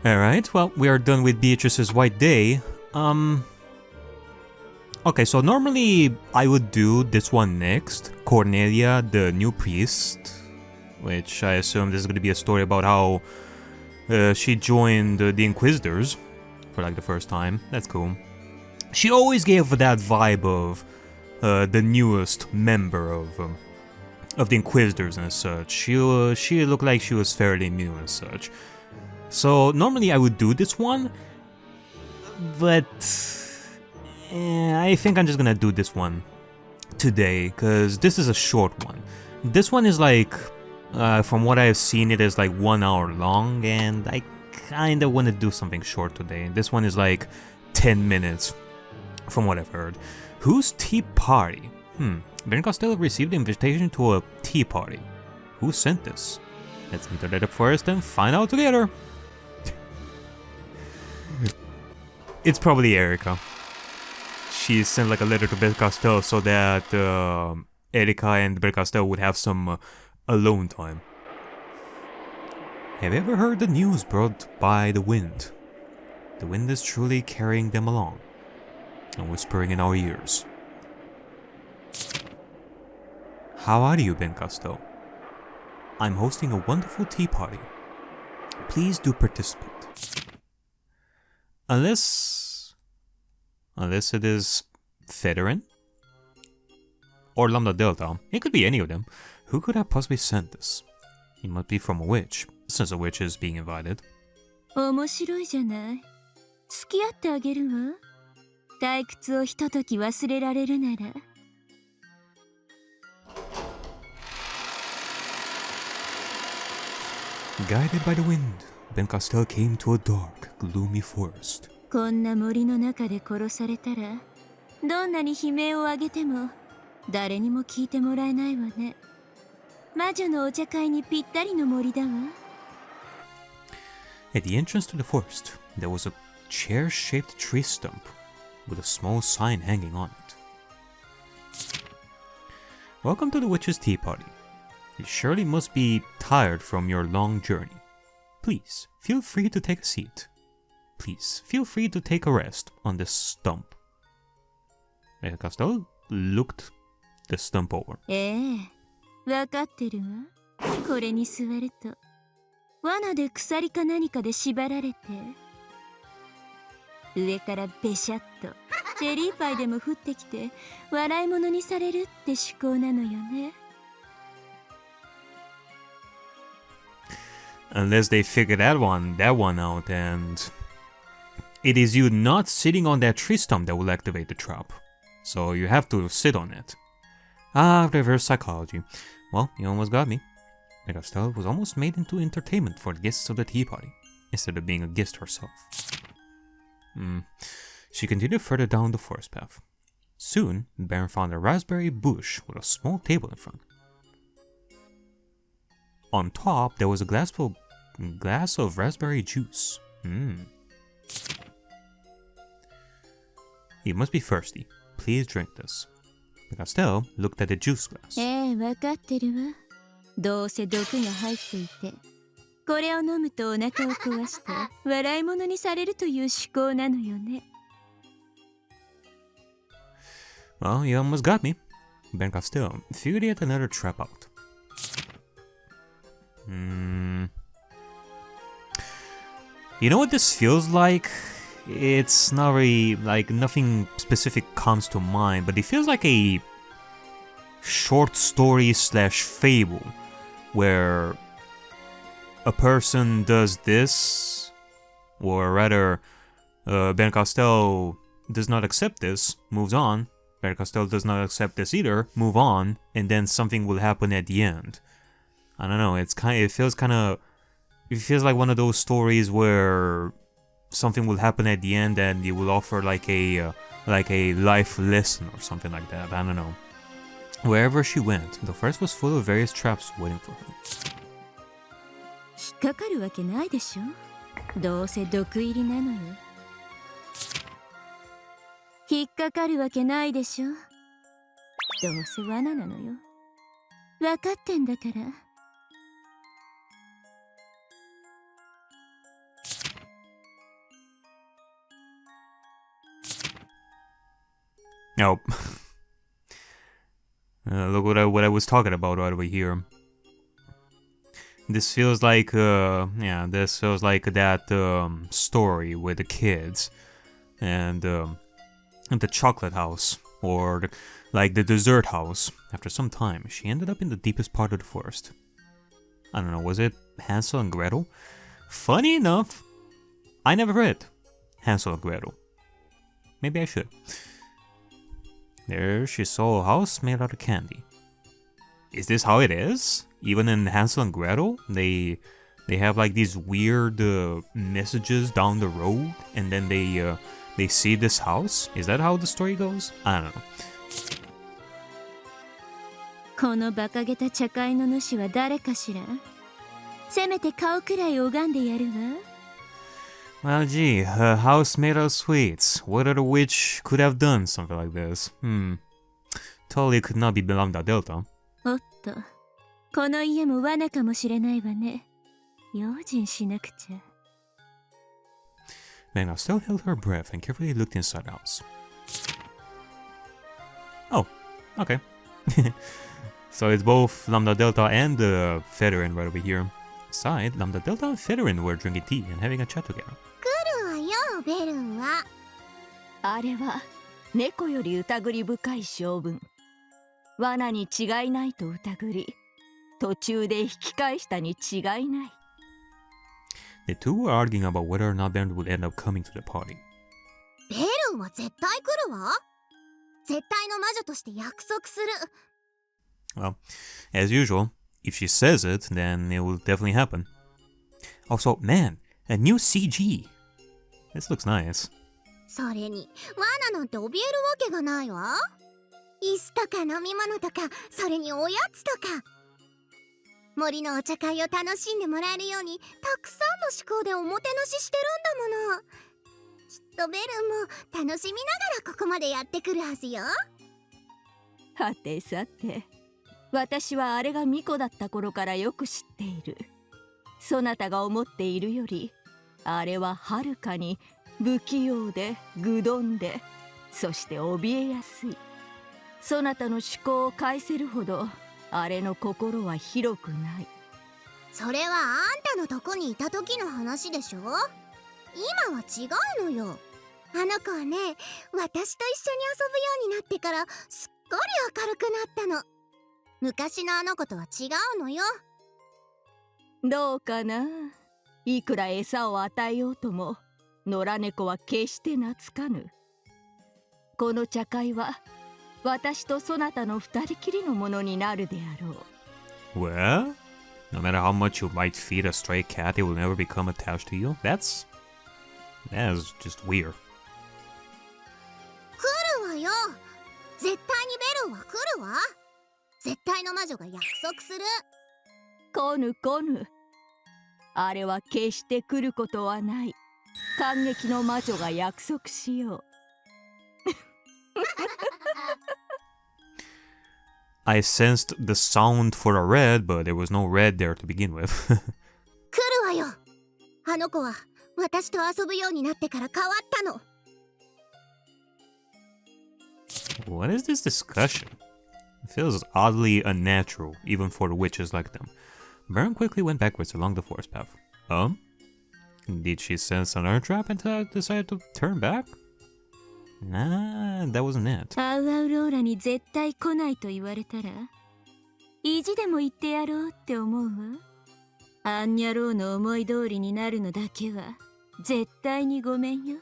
Alright, well, we are done with Beatrice's White Day. Okay, so normally I would do this one next. Cornelia, the new priest. Which I assume this is going to be a story about how she joined the Inquisitors for like the first time. That's cool. She always gave that vibe of the newest member of the Inquisitors and such. She looked like she was fairly new and such. So normally I would do this one, but I think I'm just gonna do this one today, because this is a short one. This one is like, from what I've seen, it is like 1 hour long, and I kinda wanna do something short today. This one is like 10 minutes, from what I've heard. Whose tea party? Ben Costello received the invitation to a tea party. Who sent this? Let's enter that up first and find out together. It's probably Ariakey. She sent like a letter to Ben Costello so that Ariakey and Ben Costello would have some alone time. Have you ever heard the news brought by the wind? The wind is truly carrying them along and whispering in our ears. How are you, Ben Costello? I'm hosting a wonderful tea party. Please do participate. Unless it is Federin or Lambda Delta. It could be any of them. Who could have possibly sent this? It must be from a witch, since a witch is being invited. 面白いじゃない。付き合ってあげるわ。退屈をひととき忘れられるなら。Guided by the wind, Ben Costello came to a dark, gloomy forest. こんな森の中で殺されたら、どんなに悲鳴を上げても誰にも聞いてもらえないわね。魔女のお茶会にぴったりの森だわ。At the entrance to the forest, there was a chair-shaped tree stump with a small sign hanging on it. Welcome to the witch's tea party. You surely must be tired from your long journey. Please, feel free to take a seat. Please, feel free to take a rest on this stump. Ben Costello looked the stump over. わかってるわ。これに座ると、罠で鎖か何かで縛られて、上からベシャッとチェリーパイでも降ってきて笑い物にされるって趣向なのよね。Unless they figure that one out, and it is you not sitting on that tree stump that will activate the trap. So you have to sit on it. Ah, reverse psychology. Well, you almost got me. Ben Costello was almost made into entertainment for the guests of the tea party, instead of being a guest herself. She continued further down the forest path. Soon, Baron found a raspberry bush with a small table in front. On top, there was a glass of raspberry juice. You must be thirsty. Please drink this. Ben Costello looked at the juice glass. わかってるわ。どうせ毒が入っていて、これを飲むとお腹を壊して笑い物にされるという趣向なのよね。Well, you almost got me. Ben Costello figured yet another trap out. You know what this feels like? It's not really, like, nothing specific comes to mind, but it feels like a short story slash fable where a person does this, or rather, Ben Costello does not accept this, moves on. Ben Costello does not accept this either, move on, and then something will happen at the end. I don't know, it feels like one of those stories where something will happen at the end and it will offer like a life lesson or something like that. I don't know. Wherever she went, the forest was full of various traps waiting for her. 引っかかるわけないでしょ。どうせ毒入りなのよ。引っかかるわけないでしょ。どうせ罠なのよ。わかってんだから。Oh. Look what I was talking about right over here. This feels like, this feels like that story with the kids and the chocolate house, or like the dessert house. After some time, she ended up in the deepest part of the forest. I don't know, was it Hansel and Gretel? Funny enough, I never read Hansel and Gretel. Maybe I should. There she saw a house made out of candy. Is this how it is? Even in Hansel and Gretel, they have like these weird messages down the road, and then they see this house. Is that how the story goes? I don't know. この馬鹿げた茶会の主は誰かしら。せめて顔くらい拝んでやるわ。Well, gee, a house made of sweets. What other witch could have done something like this? Totally could not be Lambda Delta. おっと、この家も罠かもしれないわね。用心しなくちゃ。Magna still held her breath and carefully looked inside the house. Oh, okay. So it's both Lambda Delta and Federin right over here. Aside, Lambda Delta and Federin were drinking tea and having a chat together. 来るわよ、ベルンは。あれは猫より疑り深い性分。罠に違いないと疑り、途中で引き返したに違いない。The two were arguing about whether or not Ben would end up coming to the party. ベルンは絶対来るわ。絶対の魔女として約束する。Well, as usual, if she says it, then it will definitely happen. Also, man, a new CG. This looks nice. それに、罠なんて怯えるわけがないわ。椅子とか飲み物とか、それにおやつとか。森のお茶会を楽しんでもらえるように、たくさんの趣向でおもてなししてるんだもの。きっとベルンも楽しみながらここまでやってくるはずよ。はてさて、私はあれが巫女だった頃からよく知っている。そなたが思っているより、あれははるかに不器用で愚鈍で、そして怯えやすい。そなたの趣向を返せるほど、あれの心は広くない。それはあんたのとこにいた時の話でしょ。今は違うのよ。あの子はね、私と一緒に遊ぶようになってからすっごり明るくなったの。昔のあの子とは違うのよ。どうかな。いくら餌を与えようとも、野良猫は決して懐かぬ。この茶会は私とそなたの二人きりのものになるであろう。Well, no matter how much you might feed a stray cat, it will never become attached to you. That is just weird. 来るわよ。絶対にベルンは来るわ。絶対の魔女が約束する。来ぬ来ぬ。あれは決して来ることはない。感激の魔女が約束しよう。I sensed the sound for a red, but there was no red there to begin with. 来るわよ。あの子は私と遊ぶようになってから変わったの。What is this discussion? It feels oddly unnatural, even for the witches like them. Baron quickly went backwards along the forest path. Did she sense another trap and decided to turn back? Nah, that wasn't it. アウアウローラに絶対来ないと言われたら、意地でも言ってやろうって思うわ。アンニャローの思い通りになるのだけは絶対にごめんよ。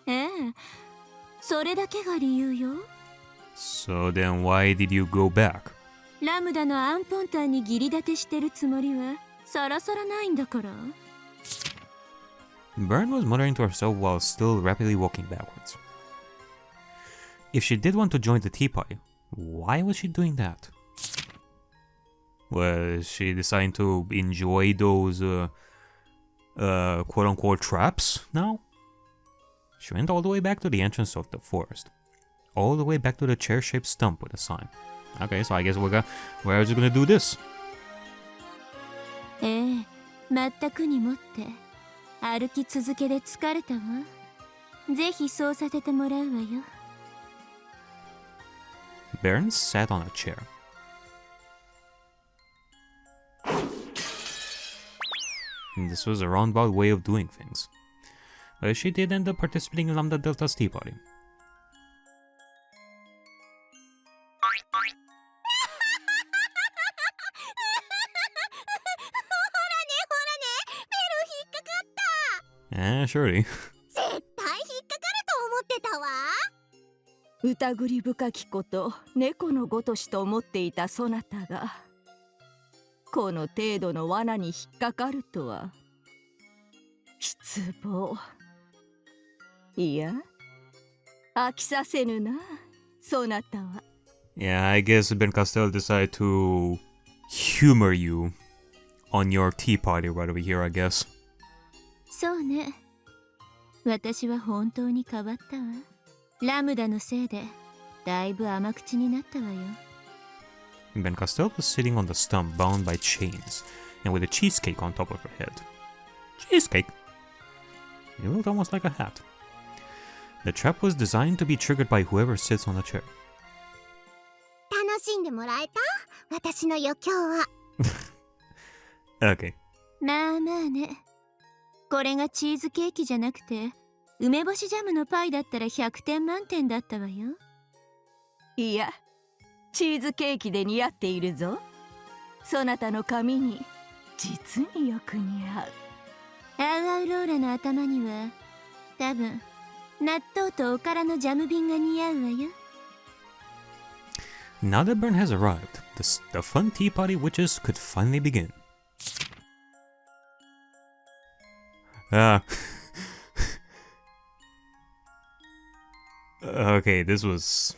ええ、それだけが理由よ。So then why did you go back? ラムダのアンポンタンに義理立てしてるつもりはさらさらないんだから。Bern was muttering to herself while still rapidly walking backwards. If she did want to join the tea party, why was she doing that? Was she deciding to enjoy those quote-unquote traps now? She went all the way back to the entrance of the forest. All the way back to the chair-shaped stump with a sign. Okay, so I guess we're just gonna do this. ええ、まったくにもって歩き続けで疲れたわ。ぜひそうさせてもらうわよ。Baron sat on a chair. And this was a roundabout way of doing things. But she did end up participating in Lambda Delta's tea party. Surely. 絶対引っかかると思ってたわ。疑り深きこと猫のごとしと思っていたそなたがこの程度の罠に引っかかるとは失望。いや飽きさせぬなそなたは。 Yeah, I guess Ben Castell decided to humor you on your tea party right over here, I guess. そうね。私は本当に変わったわ。ラムダのせいでだいぶ甘口になったわよ。Ben Castell was sitting on the stump bound by chains and with a cheesecake on top of her head. Cheesecake? It looked almost like a hat. The trap was designed to be triggered by whoever sits on the chair. 楽しんでもらえた？私の余興は。Okay. まあまあね。これがチーズケーキじゃなくて梅干しジャムのパイだったら100点満点だったわよ。いやチーズケーキで似合っているぞ。そなたの髪に実によく似合う。アウアウローラの頭には多分納豆とおからのジャム瓶が似合うわよ。Now that Bern has arrived, the fun tea party witches could finally begin. Okay, this was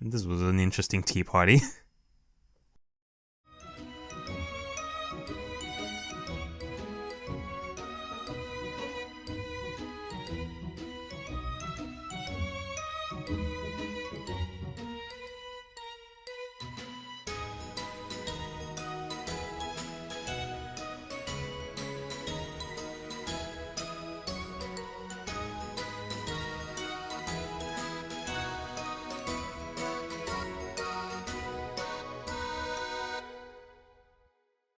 an interesting tea party.